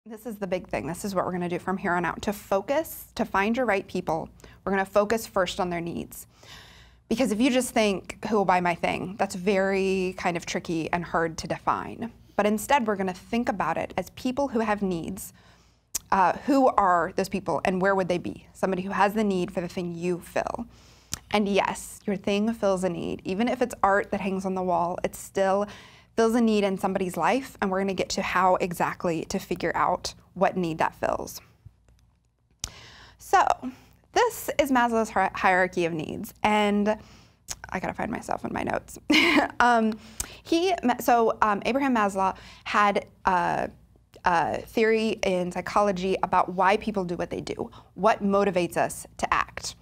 This is the big thing. This is what we're going to do from here on out. To focus, to find your right people, we're going to focus first on their needs. Because if you just think, who will buy my thing, that's very kind of tricky and hard to define. But instead, we're going to think about it as people who have needs. Who are those people and where would they be? Somebody who has the need for the thing you fill. And yes, your thing fills a need. Even if it's art that hangs on the wall, it still fills a need in somebody's life, and we're going to get to how exactly to figure out what need that fills. So this is Maslow's hierarchy of needs, and I gotta find myself in my notes. Abraham Maslow had a theory in psychology about why people do what they do, what motivates us to act.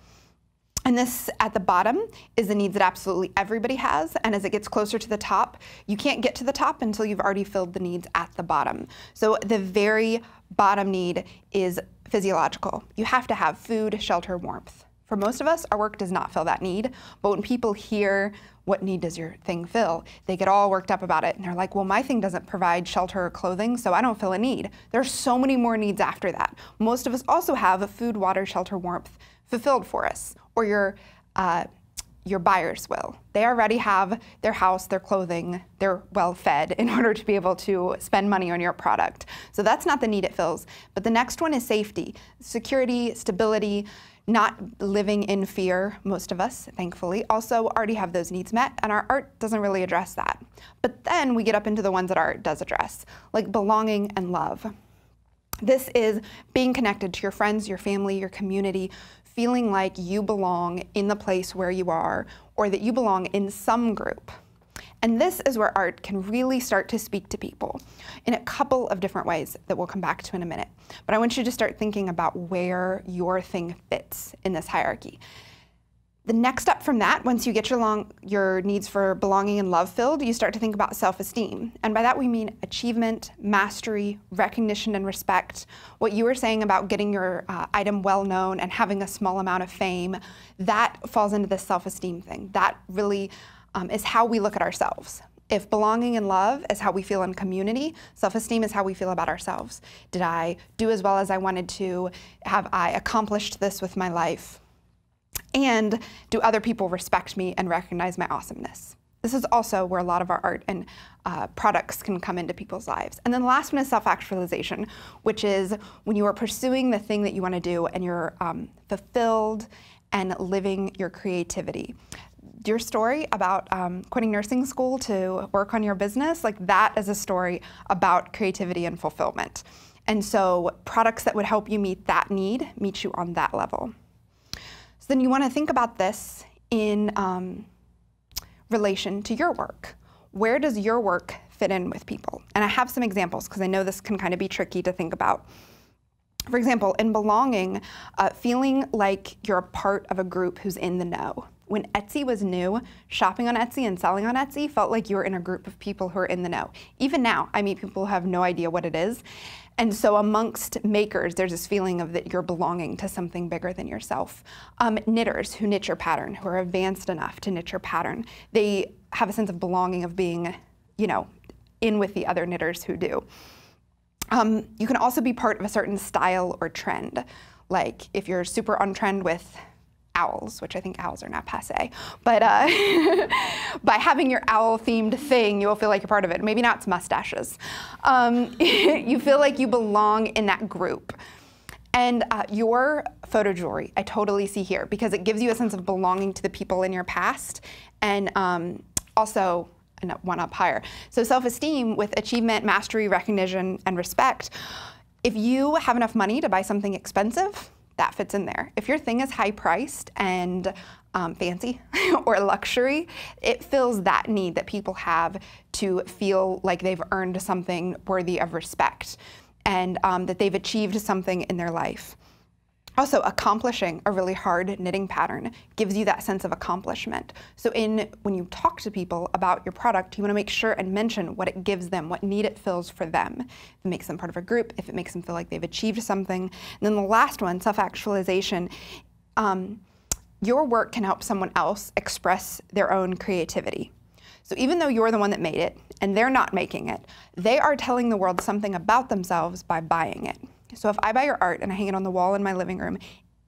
And this, at the bottom, is the needs that absolutely everybody has, and as it gets closer to the top, you can't get to the top until you've already filled the needs at the bottom. So the very bottom need is physiological. You have to have food, shelter, warmth. For most of us, our work does not fill that need, but when people hear, what need does your thing fill, they get all worked up about it, and they're like, well, my thing doesn't provide shelter or clothing, so I don't fill a need. There's so many more needs after that. Most of us also have food, water, shelter, warmth fulfilled for us, or your buyers will. They already have their house, their clothing, they're well fed in order to be able to spend money on your product. So that's not the need it fills. But the next one is safety, security, stability, not living in fear. Most of us, thankfully, also already have those needs met, and our art doesn't really address that. But then we get up into the ones that art does address, like belonging and love. This is being connected to your friends, your family, your community, feeling like you belong in the place where you are, or that you belong in some group. And this is where art can really start to speak to people in a couple of different ways that we'll come back to in a minute. But I want you to start thinking about where your thing fits in this hierarchy. The next step from that, once you get your needs for belonging and love filled, you start to think about self-esteem. And by that we mean achievement, mastery, recognition, and respect. What you were saying about getting your item well known and having a small amount of fame, that falls into this self-esteem thing. That really is how we look at ourselves. If belonging and love is how we feel in community, self-esteem is how we feel about ourselves. Did I do as well as I wanted to? Have I accomplished this with my life? And do other people respect me and recognize my awesomeness? This is also where a lot of our art and products can come into people's lives. And then the last one is self-actualization, which is when you are pursuing the thing that you want to do and you're fulfilled and living your creativity. Your story about quitting nursing school to work on your business, like that is a story about creativity and fulfillment. And so products that would help you meet that need meet you on that level. So then you want to think about this in relation to your work. Where does your work fit in with people? And I have some examples because I know this can kind of be tricky to think about. For example, in belonging, feeling like you're a part of a group who's in the know. When Etsy was new, shopping on Etsy and selling on Etsy felt like you were in a group of people who are in the know. Even now, I meet people who have no idea what it is. And so amongst makers, there's this feeling of that you're belonging to something bigger than yourself. Knitters who knit your pattern, who are advanced enough to knit your pattern, they have a sense of belonging, of being, in with the other knitters who do. You can also be part of a certain style or trend. Like if you're super on trend with owls, which I think owls are now passé, but by having your owl-themed thing, you'll feel like you're part of it. Maybe now it's mustaches. You feel like you belong in that group. And your photo jewelry, I totally see here, because it gives you a sense of belonging to the people in your past, and also one up higher. So self-esteem with achievement, mastery, recognition, and respect. If you have enough money to buy something expensive, that fits in there. If your thing is high-priced and fancy or luxury, it fills that need that people have to feel like they've earned something worthy of respect and that they've achieved something in their life. Also, accomplishing a really hard knitting pattern gives you that sense of accomplishment. So when you talk to people about your product, you want to make sure and mention what it gives them, what need it fills for them. If it makes them part of a group, if it makes them feel like they've achieved something. And then the last one, self-actualization. Your work can help someone else express their own creativity. So even though you're the one that made it and they're not making it, they are telling the world something about themselves by buying it. So if I buy your art and I hang it on the wall in my living room,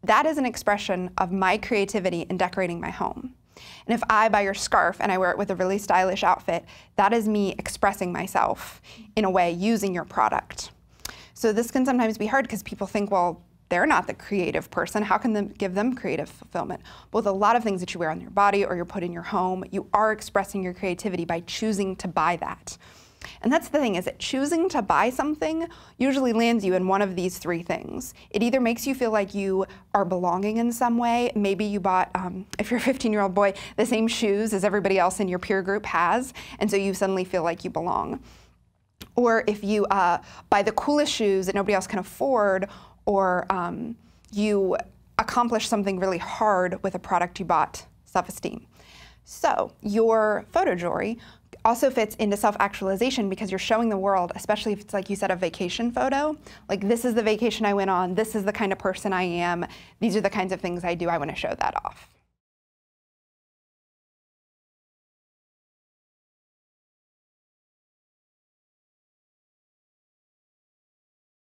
that is an expression of my creativity in decorating my home. And if I buy your scarf and I wear it with a really stylish outfit, that is me expressing myself in a way using your product. So this can sometimes be hard because people think, well, they're not the creative person. How can they give them creative fulfillment? But with a lot of things that you wear on your body or you put in your home, you are expressing your creativity by choosing to buy that. And that's the thing, is that choosing to buy something usually lands you in one of these three things. It either makes you feel like you are belonging in some way. Maybe you bought, if you're a 15-year-old boy, the same shoes as everybody else in your peer group has, and so you suddenly feel like you belong. Or if you buy the coolest shoes that nobody else can afford, or you accomplish something really hard with a product you bought, self-esteem. So your photo jewelry also fits into self-actualization because you're showing the world, especially if it's like you said, a vacation photo, like this is the vacation I went on, this is the kind of person I am, these are the kinds of things I do, I want to show that off.